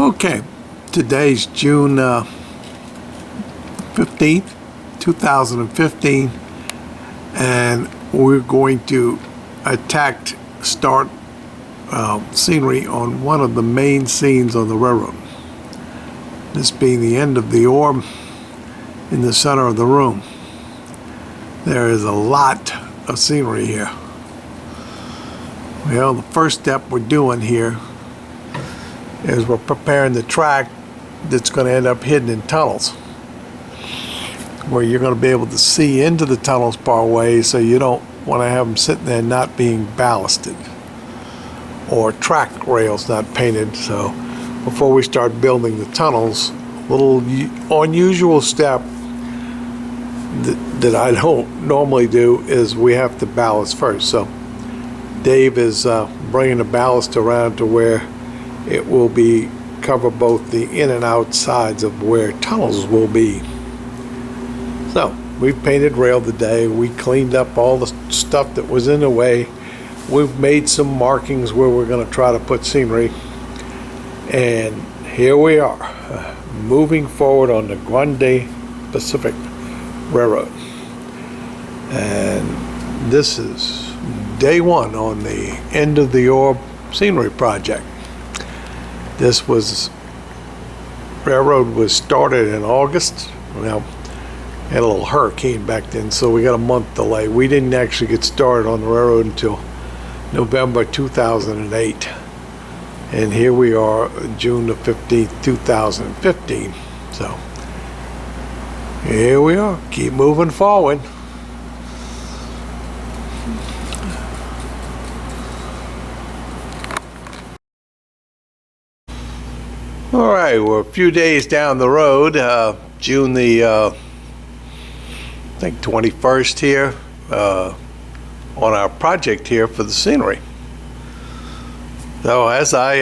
Okay, today's June 15th, 2015, and we're going to start scenery on one of the main scenes on the railroad. This being the end of the orb in the center of the room. There is a lot of scenery here. Well, the first step we're doing here is we're preparing the track that's going to end up hidden in tunnels, where you're going to be able to see into the tunnels part way, so you don't want to have them sitting there not being ballasted or track rails not painted. So before we start building the tunnels, a little unusual step that I don't normally do is we have to ballast first. So Dave is bringing the ballast around to where it will be cover both the in and out sides of where tunnels will be. So we've painted rail today. We cleaned up all the stuff that was in the way. We've made some markings where we're going to try to put scenery, and here we are moving forward on the Grande Pacific Railroad. And this is day one on the end of the orb scenery project. This railroad was started in August. Well, had a little hurricane back then, so we got a month delay. We didn't actually get started on the railroad until November 2008. And here we are, June the 15th, 2015. So here we are, keep moving forward. All right, we're a few days down the road, June the, I think 21st here, on our project here for the scenery. So as I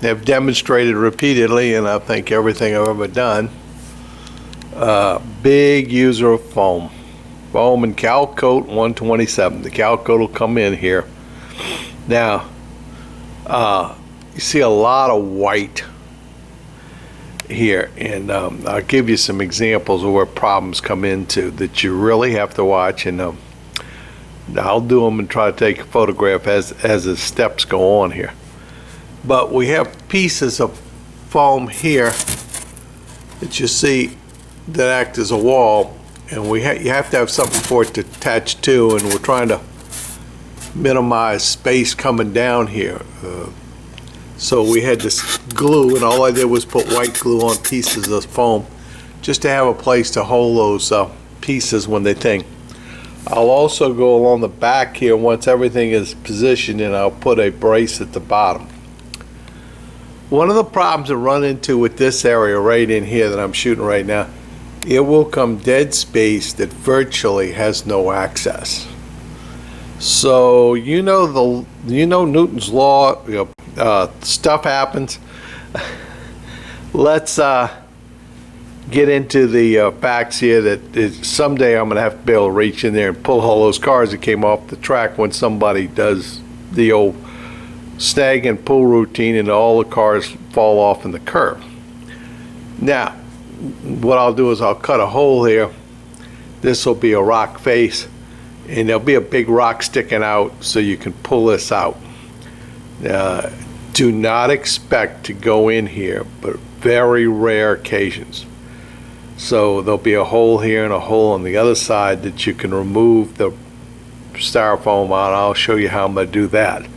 have demonstrated repeatedly, and I think everything I've ever done, big user of foam. Foam and Cal Coat 127. The Cal Coat will come in here. Now, you see a lot of white here, and I'll give you some examples of where problems come into that you really have to watch, and I'll do them and try to take a photograph as the steps go on here. But we have pieces of foam here that you see that act as a wall, and you have to have something for it to attach to, and we're trying to minimize space coming down here. So we had this glue, and all I did was put white glue on pieces of foam just to have a place to hold those pieces when they thing. I'll also go along the back here once everything is positioned, and I'll put a brace at the bottom. One of the problems I run into with this area right in here that I'm shooting right now, it will come dead space that virtually has no access. So you know Newton's law, stuff happens. Let's get into the facts here that someday I'm going to have to be able to reach in there and pull all those cars that came off the track when somebody does the old snag and pull routine, and all the cars fall off in the curve. Now, what I'll do is I'll cut a hole here. This will be a rock face, and there'll be a big rock sticking out so you can pull this out. Do not expect to go in here, but very rare occasions. So there'll be a hole here and a hole on the other side that you can remove the styrofoam out. I'll show you how I'm going to do that.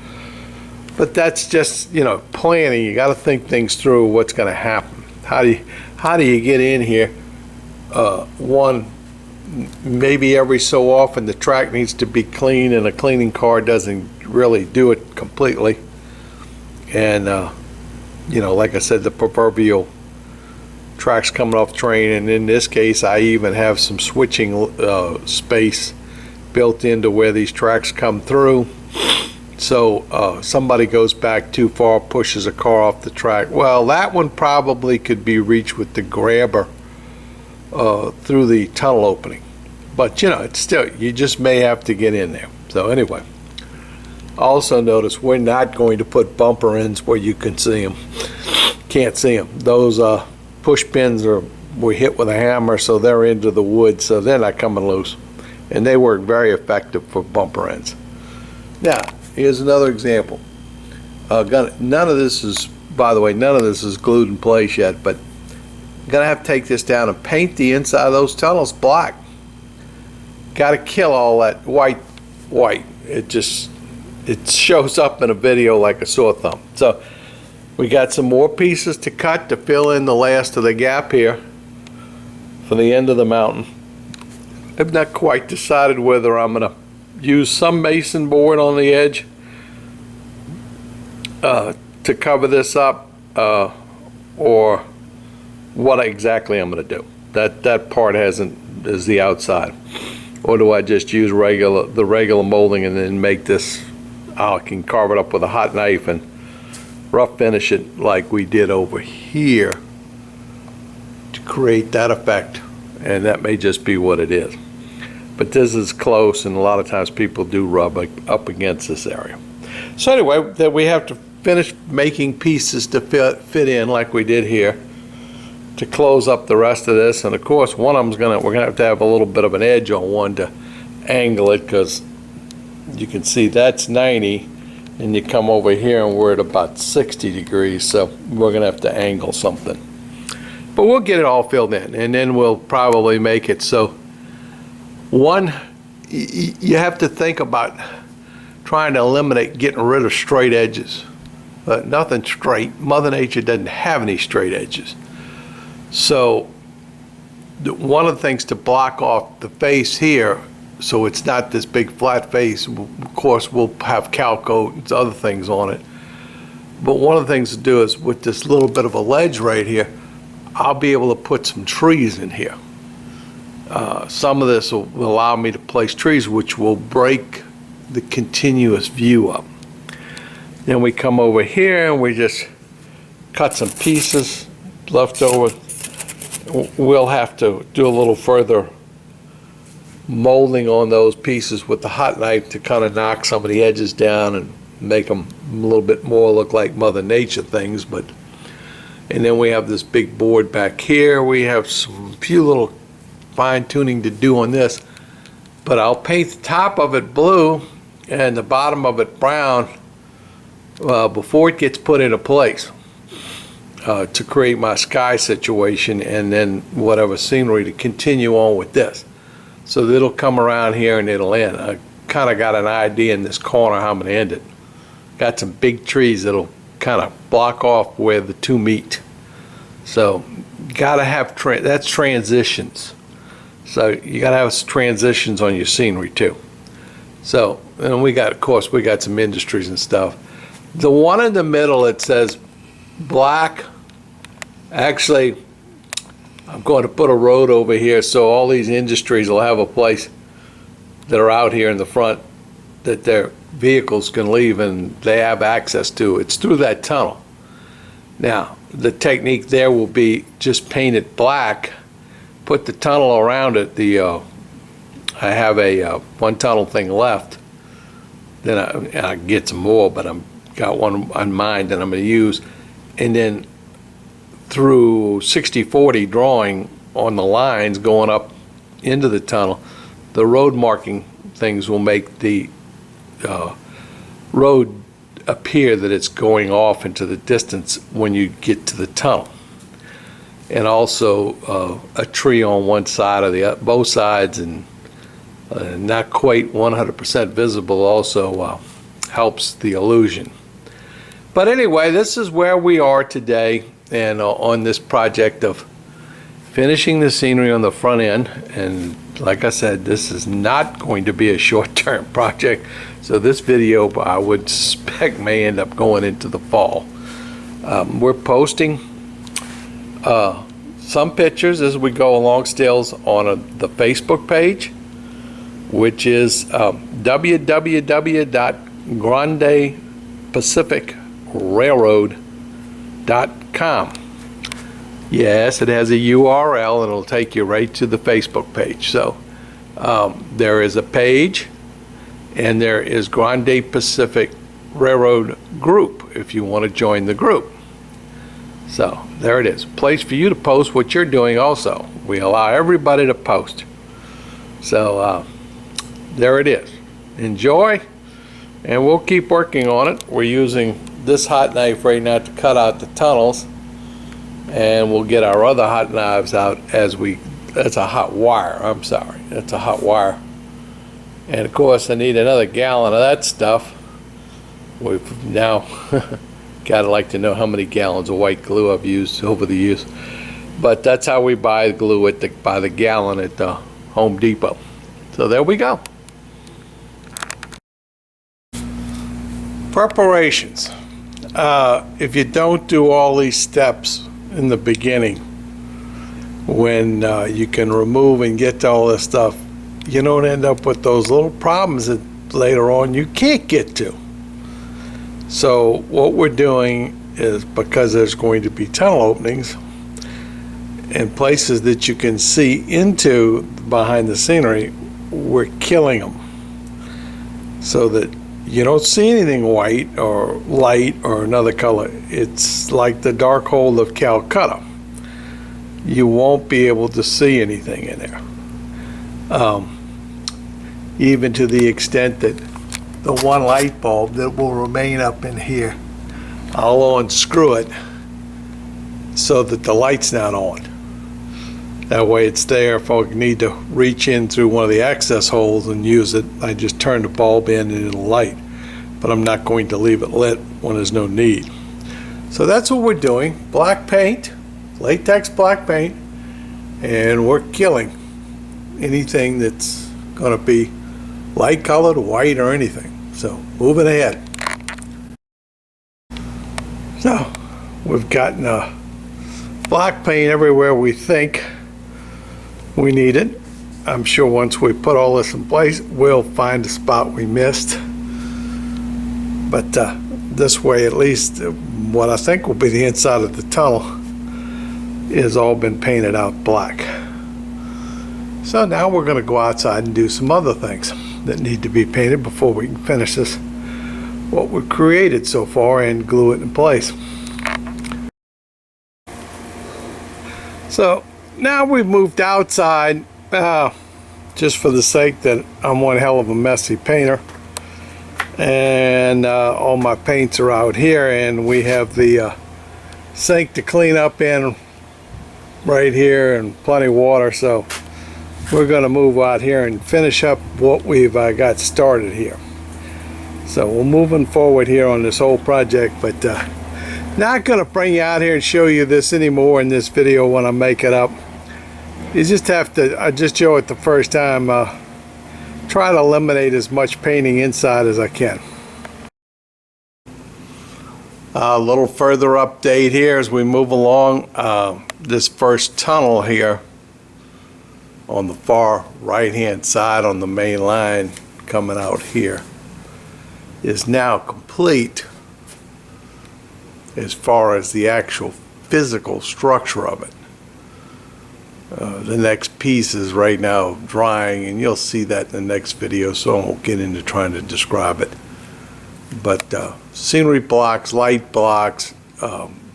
But that's just, planning. You got to think things through, what's going to happen. How do you get in here? One, maybe every so often the track needs to be cleaned, and a cleaning car doesn't really do it completely. And like I said, the proverbial tracks coming off the train, and in this case I even have some switching space built into where these tracks come through. So somebody goes back too far, pushes a car off the track. Well, that one probably could be reached with the grabber through the tunnel opening. But it's still, you just may have to get in there. So anyway, Also notice we're not going to put bumper ends where you can see them. Can't see them. Those push pins were hit with a hammer, so they're into the wood, so they're not coming loose. And they work very effective for bumper ends. Now, here's another example. None of this is, by the way, none of this is glued in place yet, but I'm gonna have to take this down and paint the inside of those tunnels black. Got to kill all that white. It shows up in a video like a sore thumb. So we got some more pieces to cut to fill in the last of the gap here for the end of the mountain. I've not quite decided whether I'm gonna use some mason board on the edge to cover this up, or what exactly I'm going to do. That part is the outside. Or do I just use the regular molding and then make this, I can carve it up with a hot knife and rough finish it like we did over here to create that effect, and that may just be what it is. But this is close, and a lot of times people do rub up against this area. So anyway, that we have to finish making pieces to fit in like we did here to close up the rest of this. And of course, one of them's we're gonna have to have a little bit of an edge on one to angle it, because you can see that's 90, and you come over here and we're at about 60 degrees, so we're gonna have to angle something. But we'll get it all filled in, and then we'll probably make it so one, you have to think about trying to eliminate getting rid of straight edges. Nothing straight. Mother Nature doesn't have any straight edges. So one of the things to block off the face here, so it's not this big flat face, of course we'll have Calcoat and other things on it. But one of the things to do is with this little bit of a ledge right here, I'll be able to put some trees in here. Some of this will allow me to place trees, which will break the continuous view up. Then we come over here and we just cut some pieces left over. We'll have to do a little further molding on those pieces with the hot knife to kind of knock some of the edges down and make them a little bit more look like Mother Nature things. And then we have this big board back here. We have some few little fine tuning to do on this, but I'll paint the top of it blue and the bottom of it brown before it gets put into place to create my sky situation, and then whatever scenery to continue on with this. So it'll come around here and it'll end. I kind of got an idea in this corner how I'm going to end it. Got some big trees that'll kind of block off where the two meet. So gotta have that's transitions. So you gotta have transitions on your scenery too. So, and we got, of course, we got some industries and stuff. The one in the middle, it says black. Actually, I'm going to put a road over here so all these industries will have a place that are out here in the front that their vehicles can leave and they have access to. It's through that tunnel. Now, the technique there will be just paint it black, put the tunnel around it. I have a one tunnel thing left. Then I get some more, but I've got one on mine that I'm going to use. And then through 60/40 drawing on the lines going up into the tunnel, the road marking things will make the road appear that it's going off into the distance when you get to the tunnel. And also a tree on one side of both sides, and not quite 100% visible also helps the illusion. But anyway, this is where we are today, and on this project of finishing the scenery on the front end. And like I said, this is not going to be a short-term project, so this video I would suspect may end up going into the fall. We're posting some pictures as we go along stills on the Facebook page, which is www.grandepacificrailroad.com. Yes, it has a URL and it'll take you right to the Facebook page. So there is a page, and there is Grande Pacific Railroad group if you want to join the group. So there it is. Place for you to post what you're doing also. We allow everybody to post. So there it is. Enjoy, and we'll keep working on it. We're using this hot knife right now to cut out the tunnels, and we'll get our other hot knives out as we, that's a hot wire, I'm sorry, that's a hot wire. And of course I need another gallon of that stuff. We've now gotta like to know how many gallons of white glue I've used over the years. But that's how we buy glue at by the gallon at the Home Depot. So there we go. Preparations. If you don't do all these steps in the beginning, when you can remove and get to all this stuff, you don't end up with those little problems that later on you can't get to. So what we're doing is, because there's going to be tunnel openings and places that you can see into behind the scenery, we're killing them so that you don't see anything white or light or another color. It's like the dark hole of Calcutta. You won't be able to see anything in there. Even to the extent that the one light bulb that will remain up in here, I'll unscrew it so that the light's not on. That way it's there. If I need to reach in through one of the access holes and use it, I just turn the bulb in and it'll light. But I'm not going to leave it lit when there's no need. So that's what we're doing. Black paint, latex black paint, and we're killing anything that's going to be light colored, white, or anything. So moving ahead. So we've gotten black paint everywhere we think we need it. I'm sure once we put all this in place, we'll find a spot we missed. But this way, at least what I think will be the inside of the tunnel is all been painted out black. So now we're going to go outside and do some other things that need to be painted before we can finish this, what we've created so far, and glue it in place. So now we've moved outside, just for the sake that I'm one hell of a messy painter, and all my paints are out here, and we have the sink to clean up in right here and plenty of water. So we're going to move out here and finish up what we've got started here. So we're moving forward here on this whole project, but not going to bring you out here and show you this anymore in this video when I make it up. You just have to, I just show it the first time, try to eliminate as much painting inside as I can. A little further update here as we move along. This first tunnel here on the far right hand side on the main line coming out here is now complete as far as the actual physical structure of it. The next piece is right now drying, and you'll see that in the next video, so I won't get into trying to describe it. But scenery blocks, light blocks,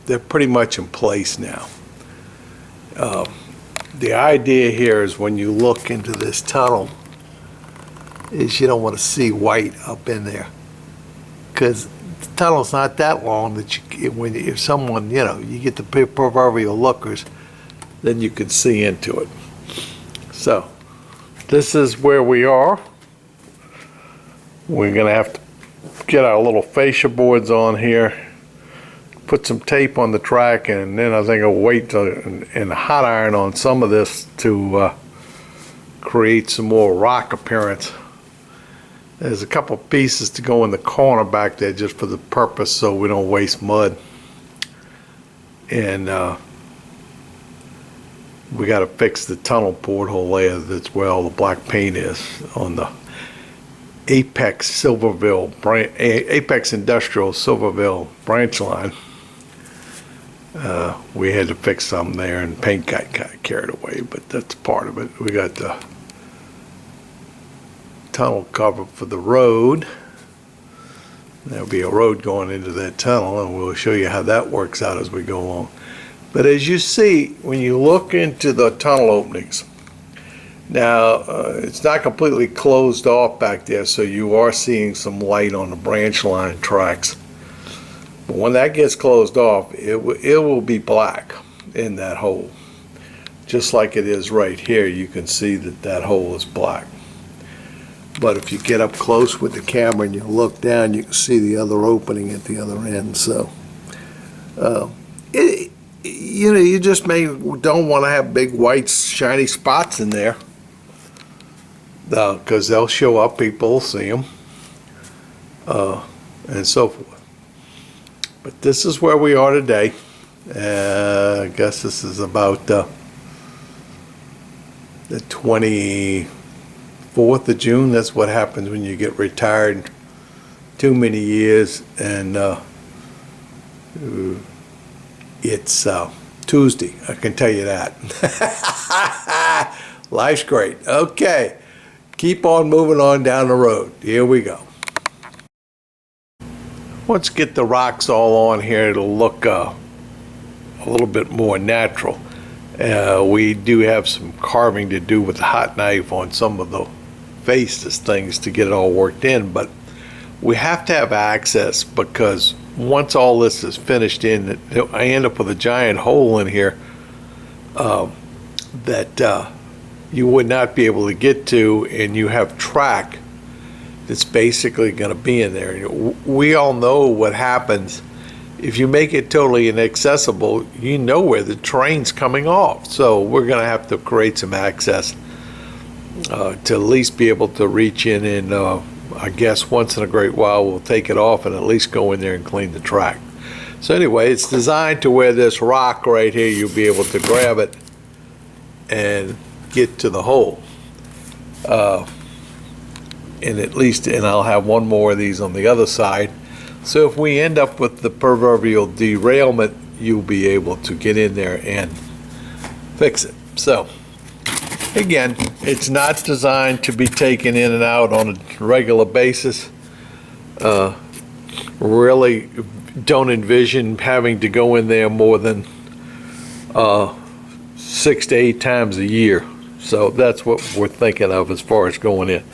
they're pretty much in place now. The idea here is when you look into this tunnel is you don't want to see white up in there, because the tunnel's not that long that if someone, you get the proverbial lookers, then you can see into it. So this is where we are. We're gonna have to get our little fascia boards on here, put some tape on the track, and then I think I'll wait and hot iron on some of this to create some more rock appearance. There's a couple pieces to go in the corner back there just for the purpose so we don't waste mud. And we got to fix the tunnel porthole layer that's where all the black paint is on the Apex Industrial Silverville branch line. We had to fix something there, and paint got kind of carried away, but that's part of it. We got the tunnel cover for the road, There'll be a road going into that tunnel, and we'll show you how that works out as we go along. But as you see, when you look into the tunnel openings, now it's not completely closed off back there, so you are seeing some light on the branch line tracks. But when that gets closed off, it will be black in that hole. Just like it is right here, you can see that that hole is black. But if you get up close with the camera and you look down, you can see the other opening at the other end. So, you know, you just don't want to have big white shiny spots in there, because they'll show up, people will see them, and so forth. But this is where we are today. I guess this is about the 24th of June. That's what happens when you get retired too many years, and it's Tuesday, I can tell you that. Life's great. Okay, keep on moving on down the road. Here we go. Let's get the rocks all on here. It'll look a little bit more natural. We do have some carving to do with the hot knife on some of the faces things to get it all worked in, but we have to have access, because once all this is finished in, I end up with a giant hole in here that you would not be able to get to, and you have track that's basically going to be in there. We all know what happens if you make it totally inaccessible. You know where the train's coming off, so we're going to have to create some access to at least be able to reach in, and I guess once in a great while we'll take it off and at least go in there and clean the track. So anyway, it's designed to where this rock right here, you'll be able to grab it and get to the hole. And I'll have one more of these on the other side. So if we end up with the proverbial derailment, you'll be able to get in there and fix it. So again, it's not designed to be taken in and out on a regular basis. Really don't envision having to go in there more than 6 to 8 times a year. So that's what we're thinking of as far as going in.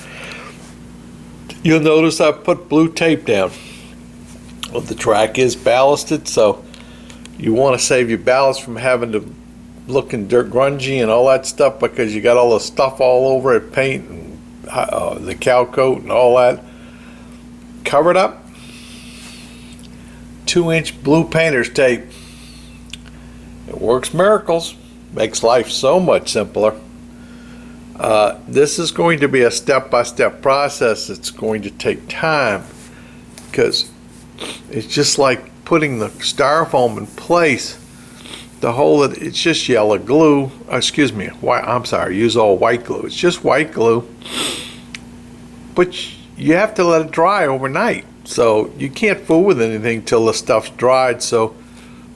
You'll notice I put blue tape down. Well, the track is ballasted, so you want to save your ballast from having to looking dirt grungy and all that stuff, because you got all the stuff all over it, paint and the cow coat and all that. Cover it up. 2-inch blue painter's tape. It works miracles. Makes life so much simpler. This is going to be a step-by-step process. It's going to take time, because it's just like putting the styrofoam in place. The whole, it's just yellow glue, excuse me, I'm sorry, use all white glue. It's just white glue, but you have to let it dry overnight. So you can't fool with anything till the stuff's dried. So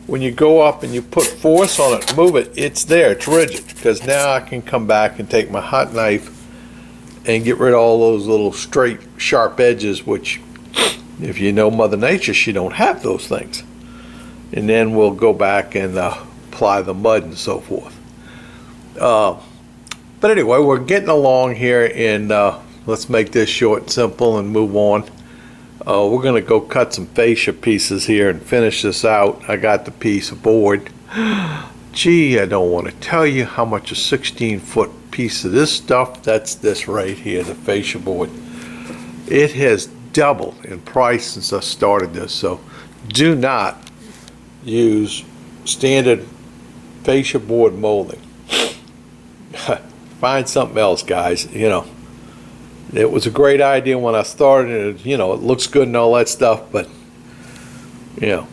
when you go up and you put force on it, move it, it's there, it's rigid. Because now I can come back and take my hot knife and get rid of all those little straight, sharp edges, which, if you know Mother Nature, she don't have those things. And then we'll go back and apply the mud and so forth. But anyway, we're getting along here, and let's make this short and simple and move on. We're going to go cut some fascia pieces here and finish this out. I got the piece of board. Gee, I don't want to tell you how much a 16-foot piece of this stuff, that's this right here, the fascia board. It has doubled in price since I started this, so do not use standard fascia board molding. Find something else, guys. You know, it was a great idea when I started. You know, it looks good and all that stuff, but you know,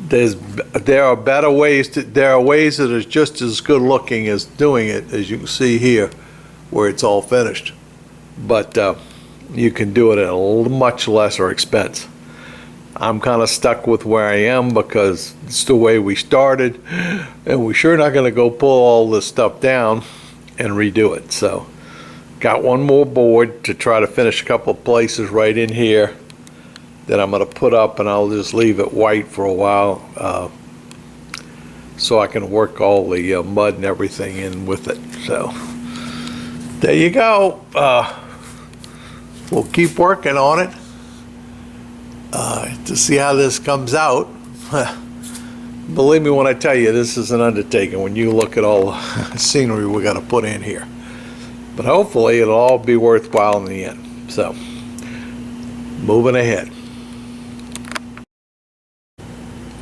there are better ways. There are ways that are just as good looking as doing it, as you can see here, where it's all finished. But you can do it at a much lesser expense. I'm kind of stuck with where I am because it's the way we started, and we're sure not going to go pull all this stuff down and redo it. So got one more board to try to finish a couple of places right in here, that I'm going to put up, and I'll just leave it white for a while so I can work all the mud and everything in with it. So there you go. We'll keep working on it to see how this comes out. Believe me when I tell you, this is an undertaking when you look at all the scenery we got to put in here. But hopefully it'll all be worthwhile in the end. So, moving ahead.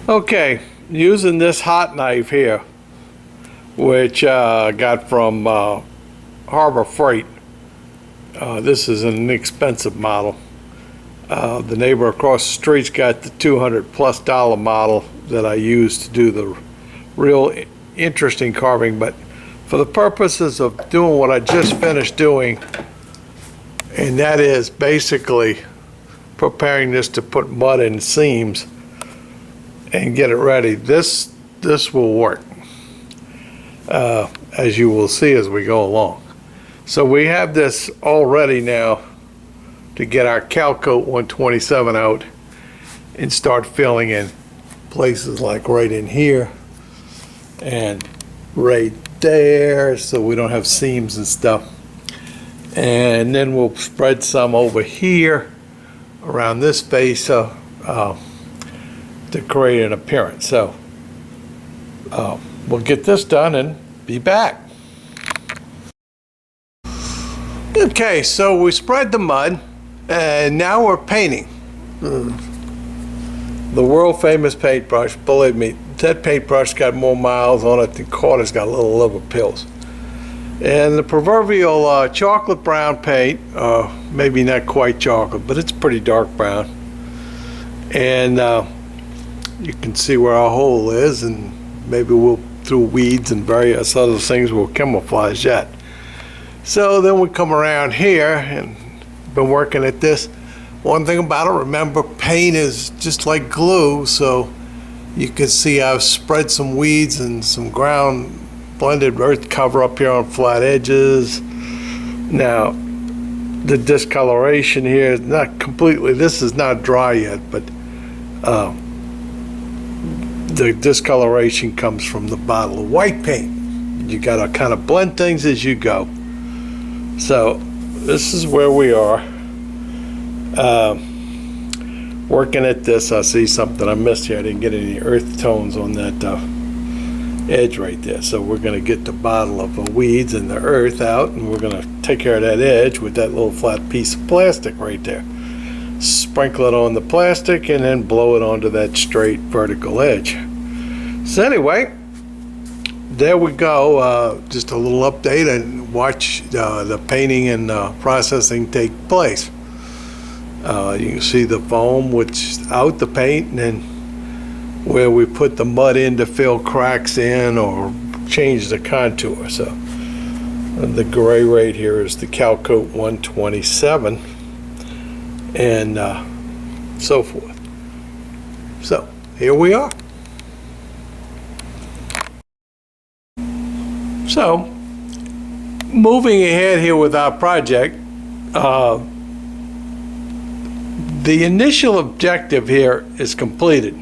Okay, using this hot knife here, which I got from Harbor Freight. This is an inexpensive model. The neighbor across the street's got the $200+ model that I use to do the real interesting carving, but for the purposes of doing what I just finished doing, and that is basically preparing this to put mud in seams and get it ready, this will work, as you will see as we go along. So we have this all ready now to get our Calcoat 127 out and start filling in places like right in here and right there, so we don't have seams and stuff. And then we'll spread some over here around this face to create an appearance. So we'll get this done and be back. Okay, so we spread the mud and now we're painting. The world famous paintbrush. Believe me, that paintbrush got more miles on it than Carter's got little liver pills. And the proverbial chocolate brown paint, maybe not quite chocolate, but it's pretty dark brown. And you can see where our hole is, and maybe we'll, through weeds and various other things, we'll camouflage that. So then we come around here and been working at this. One thing about it, remember, paint is just like glue, so you can see I've spread some weeds and some ground blended earth cover up here on flat edges. Now, the discoloration here is not completely, this is not dry yet, but the discoloration comes from the bottle of white paint. You got to kind of blend things as you go. So this is where we are. Working at this, I see something I missed here. I didn't get any earth tones on that edge right there. So we're going to get the bottle of weeds and the earth out, and we're going to take care of that edge with that little flat piece of plastic right there. Sprinkle it on the plastic and then blow it onto that straight vertical edge. So anyway, there we go. Just a little update, and watch the painting and processing take place. You can see the foam, which is out the paint, and then where we put the mud in to fill cracks in or change the contour. So the gray right here is the Calcoat 127 and so forth. So here we are. So moving ahead here with our project, the initial objective here is completed.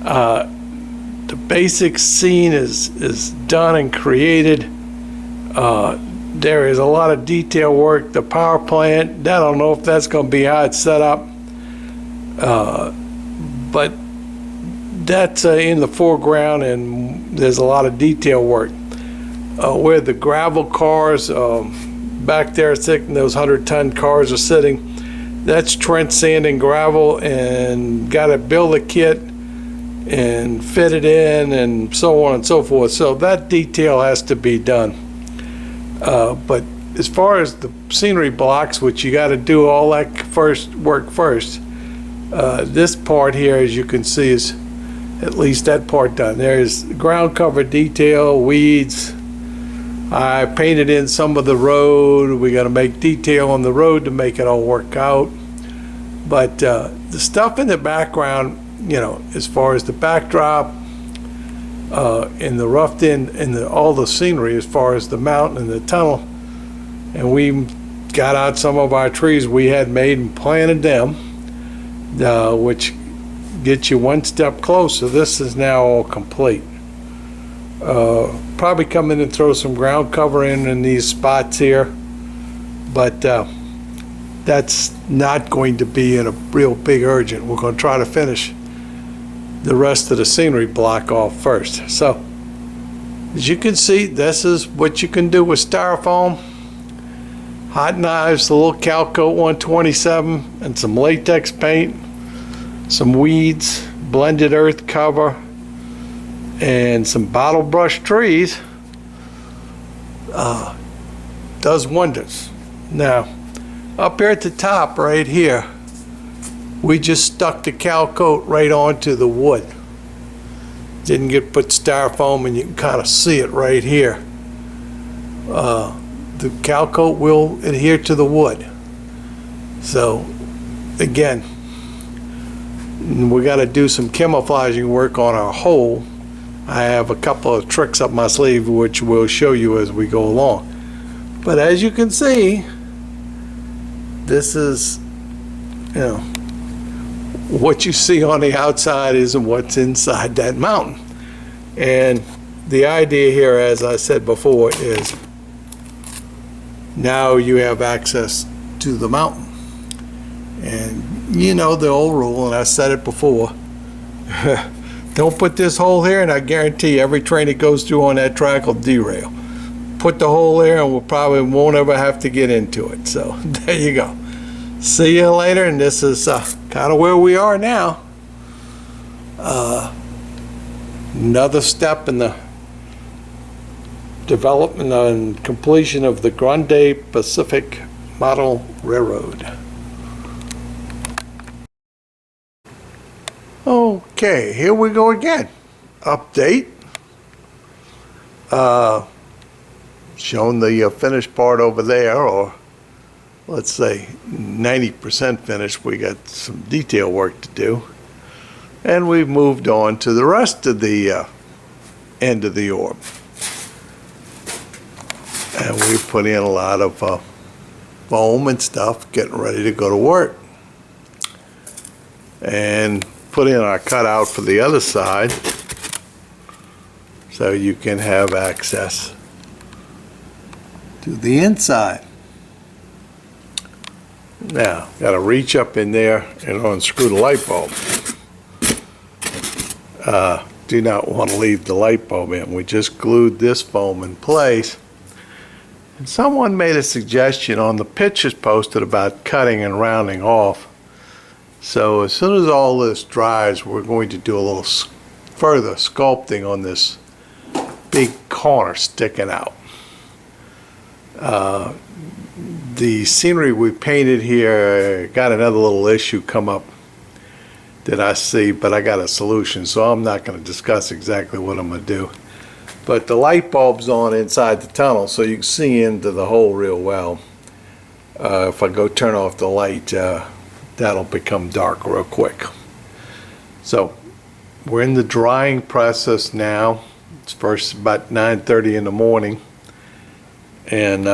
The basic scene is done and created. There is a lot of detail work. The power plant, I don't know if that's going to be how it's set up, but that's in the foreground, and there's a lot of detail work. Where the gravel cars back there sitting, those 100-ton cars are sitting, that's Trent sand and gravel, and got to build a kit and fit it in and so on and so forth. So that detail has to be done. But as far as the scenery blocks, which you got to do all that work first, this part here, as you can see, is at least that part done. There's ground cover detail, weeds. I painted in some of the road. We got to make detail on the road to make it all work out. But the stuff in the background, you know, as far as the backdrop, in the roughed in, and all the scenery, as far as the mountain and the tunnel, and we got out some of our trees we had made and planted them. which gets you one step closer. This is now all complete. Probably come in and throw some ground cover in these spots here, but that's not going to be in a real big urgent. We're going to try to finish the rest of the scenery block off first. So as you can see, this is what you can do with styrofoam. Hot knives, a little Calcoat 127, and some latex paint, some weeds, blended earth cover, and some bottle brush trees. Does wonders. Now, up here at the top right here, we just stuck the Calcoat right onto the wood. Didn't get put styrofoam, and you can kind of see it right here. The Calcoat will adhere to the wood. So again, we got to do some camouflaging work on our hole. I have a couple of tricks up my sleeve which we'll show you as we go along. But as you can see, this is, you know, what you see on the outside isn't what's inside that mountain. And the idea here, as I said before, is now you have access to the mountain. And you know the old rule, and I said it before, don't put this hole here and I guarantee every train that goes through on that track will derail. Put the hole there and we'll probably won't ever have to get into it. So there you go. See you later, and this is kind of where we are now. Another step in the development and completion of the Grande Pacific Model Railroad. Okay, here we go again. Update. Showing the finished part over there, or let's say 90% finished. We got some detail work to do. And we've moved on to the rest of the end of the orb. And we put in a lot of foam and stuff, getting ready to go to work. And put in our cutout for the other side so you can have access to the inside. Now, got to reach up in there and unscrew the light bulb. Do not want to leave the light bulb in. We just glued this foam in place. And someone made a suggestion on the pictures posted about cutting and rounding off. So as soon as all this dries, we're going to do a little further sculpting on this big corner sticking out. The scenery we painted here got another little issue come up that I see, but I got a solution, so I'm not going to discuss exactly what I'm going to do. But the light bulb's on inside the tunnel, so you can see into the hole real well. If I go turn off the light, that'll become dark real quick. So we're in the drying process now. It's first about 9:30 in the morning, and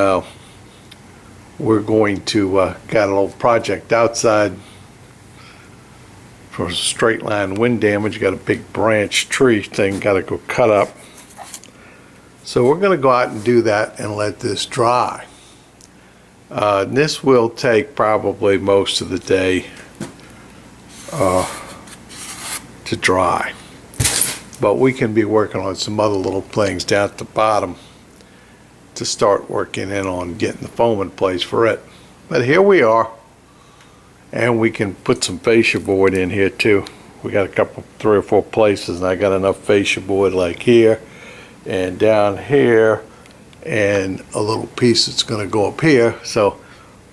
we're going to got a little project outside for straight line wind damage. Got a big branch tree thing got to go cut up. So we're going to go out and do that and let this dry. This will take probably most of the day to dry. But we can be working on some other little things down at the bottom to start working in on getting the foam in place for it. But here we are. And we can put some fascia board in here too. We got a couple, 3 or 4 places, and I got enough fascia board like here and down here, and a little piece that's going to go up here, so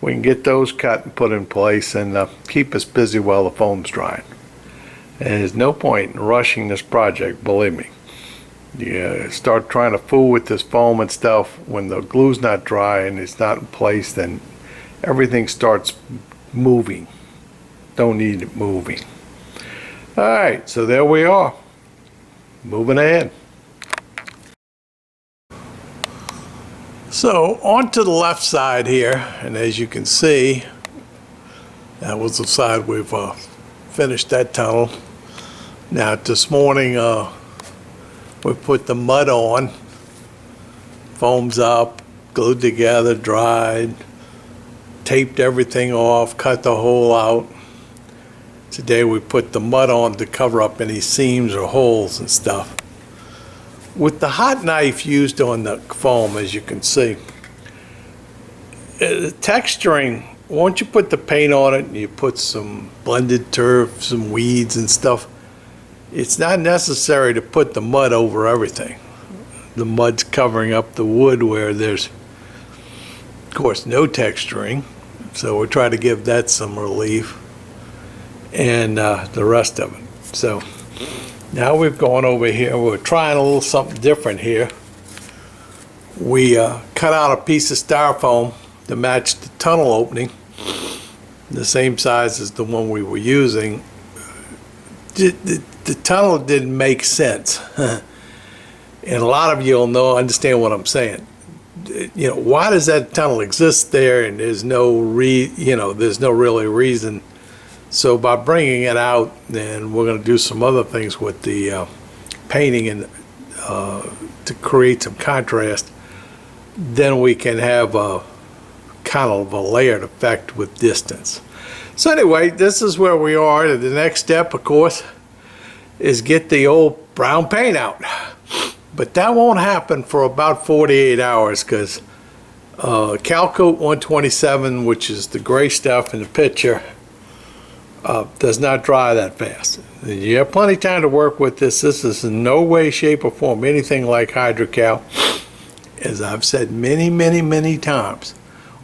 we can get those cut and put in place and keep us busy while the foam's drying. And there's no point in rushing this project, believe me. You start trying to fool with this foam and stuff, when the glue's not dry and it's not in place, then everything starts moving. Don't need it moving. Alright, so there we are. Moving ahead. So on to the left side here, and as you can see, that was the side we've finished that tunnel. Now this morning we put the mud on, foams up, glued together, dried, taped everything off, cut the hole out. Today we put the mud on to cover up any seams or holes and stuff. With the hot knife used on the foam, as you can see, texturing, once you put the paint on it and you put some blended turf, some weeds and stuff, it's not necessary to put the mud over everything. The mud's covering up the wood where there's, of course, no texturing. So we try to give that some relief, and the rest of it. So now we've gone over here. We're trying a little something different here. We cut out a piece of styrofoam to match the tunnel opening, the same size as the one we were using. The tunnel didn't make sense. And a lot of you will understand what I'm saying. You know, why does that tunnel exist there? And there's no there's no really reason. So by bringing it out, then we're going to do some other things with the painting and to create some contrast. Then we can have a kind of a layered effect with distance. So anyway, this is where we are. The next step, of course, is get the old brown paint out. But that won't happen for about 48 hours because Calcoat 127, which is the gray stuff in the picture, does not dry that fast. You have plenty of time to work with this. This is in no way, shape, or form anything like Hydrocal. As I've said many, many, many times,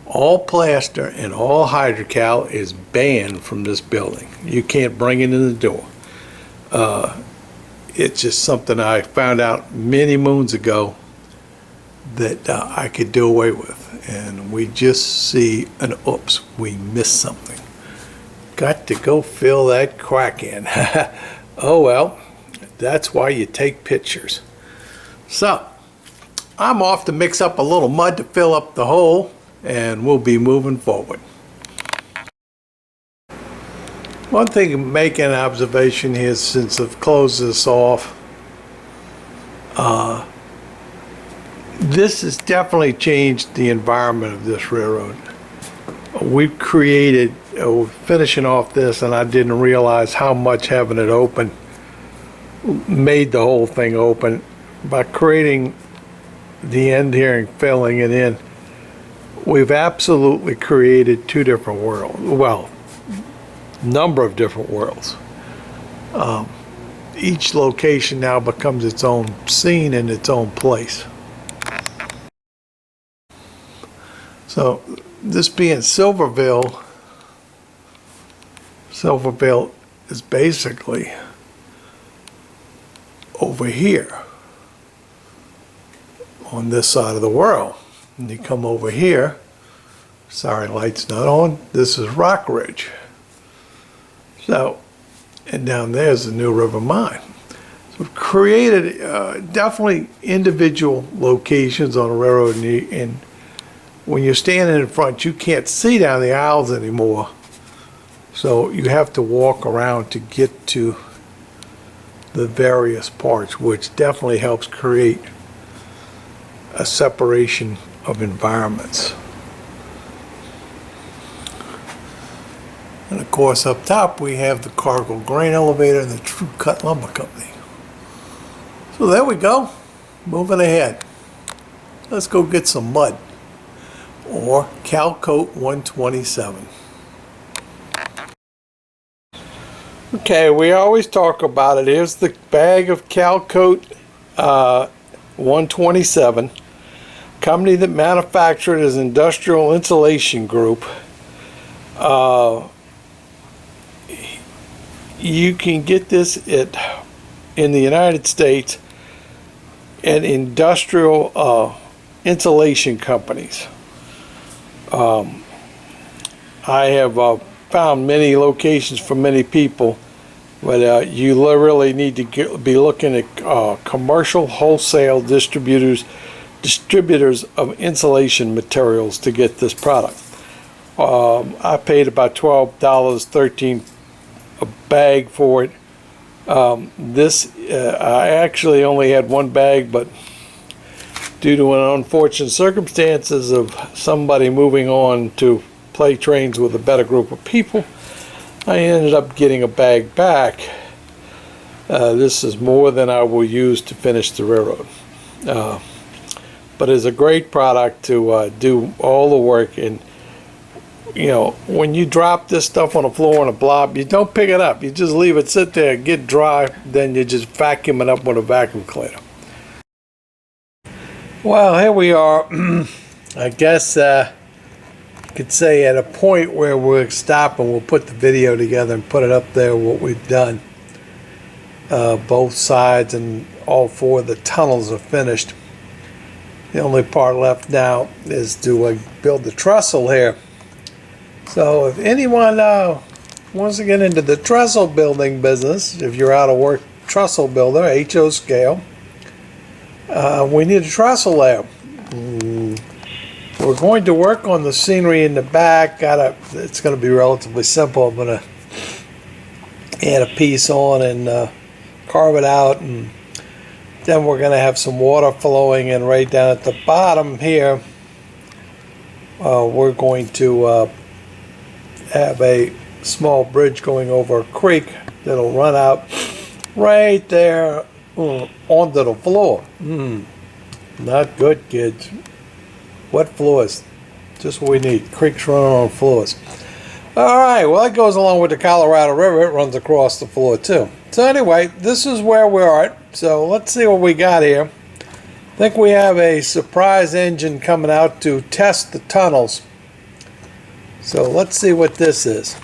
all plaster and all Hydrocal is banned from this building. You can't bring it in the door. It's just something I found out many moons ago that I could do away with. And we just see an oops, we missed something. Got to go fill that crack in. Oh well, that's why you take pictures. So, I'm off to mix up a little mud to fill up the hole, and we'll be moving forward. One thing, making an observation here since I've closed this off, this has definitely changed the environment of this railroad. We've created, we're finishing off this, and I didn't realize how much having it open made the whole thing open. By creating the end here and filling it in, we've absolutely created two different worlds. Well, number of different worlds. Each location now becomes its own scene and its own place. So this being Silverville is basically over here on this side of the world. And you come over here, sorry, light's not on, this is Rock Ridge. So, and down there's the New River Mine. So we've created definitely individual locations on the railroad, and when you're standing in front, you can't see down the aisles anymore. So you have to walk around to get to the various parts, which definitely helps create a separation of environments. And of course, up top we have the Cargill Grain Elevator and the True Cut Lumber Company. So there we go, moving ahead. Let's go get some mud, or Calcoat 127. Okay, we always talk about it. Here's the bag of Calcoat 127. Company that manufactured is Industrial Insulation Group. You can get this in the United States at industrial insulation companies. I have found many locations for many people, but you really need to be looking at commercial wholesale distributors of insulation materials to get this product. I paid about $12, $13 a bag for it. I actually only had one bag, but due to an unfortunate circumstances of somebody moving on to play trains with a better group of people, I ended up getting a bag back. This is more than I will use to finish the railroad. But it's a great product to do all the work. And you know, when you drop this stuff on the floor in a blob, you don't pick it up. You just leave it sit there, get dry, then you just vacuum it up with a vacuum cleaner. Well, here we are. I guess you could say at a point where we'll stop and we'll put the video together and put it up there, what we've done. Both sides and all four of the tunnels are finished. The only part left now is to build the trestle here. So if anyone wants to get into the trestle building business, if you're out of work trestle builder, HO scale, we need a trestle there. We're going to work on the scenery in the back. It's going to be relatively simple. I'm going to add a piece on and carve it out, and then we're going to have some water flowing, and right down at the bottom here we're going to have a small bridge going over a creek that'll run out right there onto the floor. Not good, kids. Wet floors, just what we need. Creeks running on floors. All right, well, it goes along with the Colorado River. It runs across the floor too. So anyway, this is where we are at. So let's see what we got here. I think we have a surprise engine coming out to test the tunnels. So let's see what this is.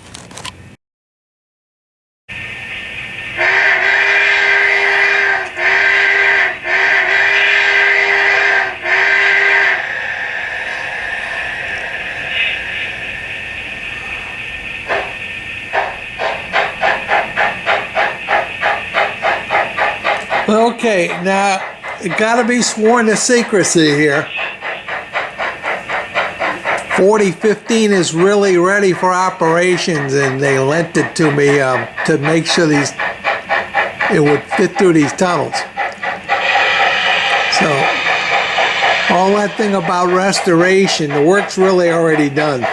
Okay, now it got to be sworn to secrecy here. 4015 is really ready for operations, and they lent it to me to make sure it would fit through these tunnels. So all that thing about restoration, the work's really already done.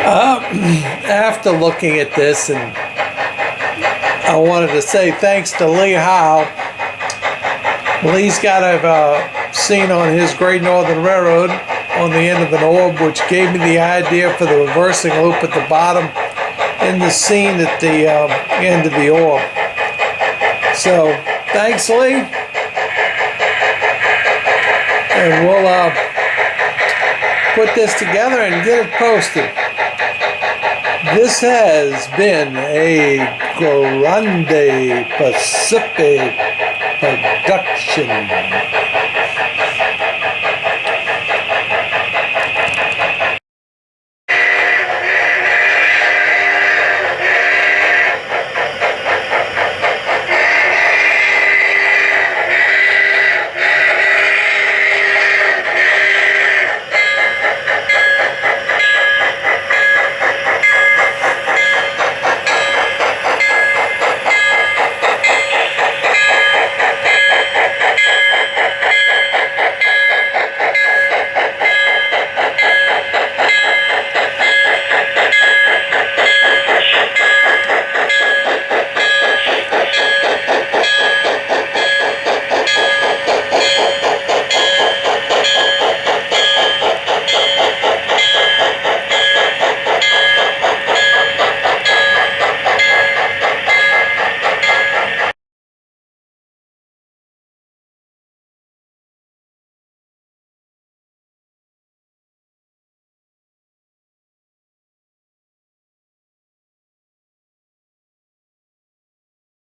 After looking at this, and I wanted to say thanks to Lee Howe. Lee's got a scene on his Great Northern Railroad on the end of an orb, which gave me the idea for the reversing loop at the bottom and the scene at the end of the orb. So, thanks, Lee. And we'll put this together and get it posted. This has been a Grande Pacific production.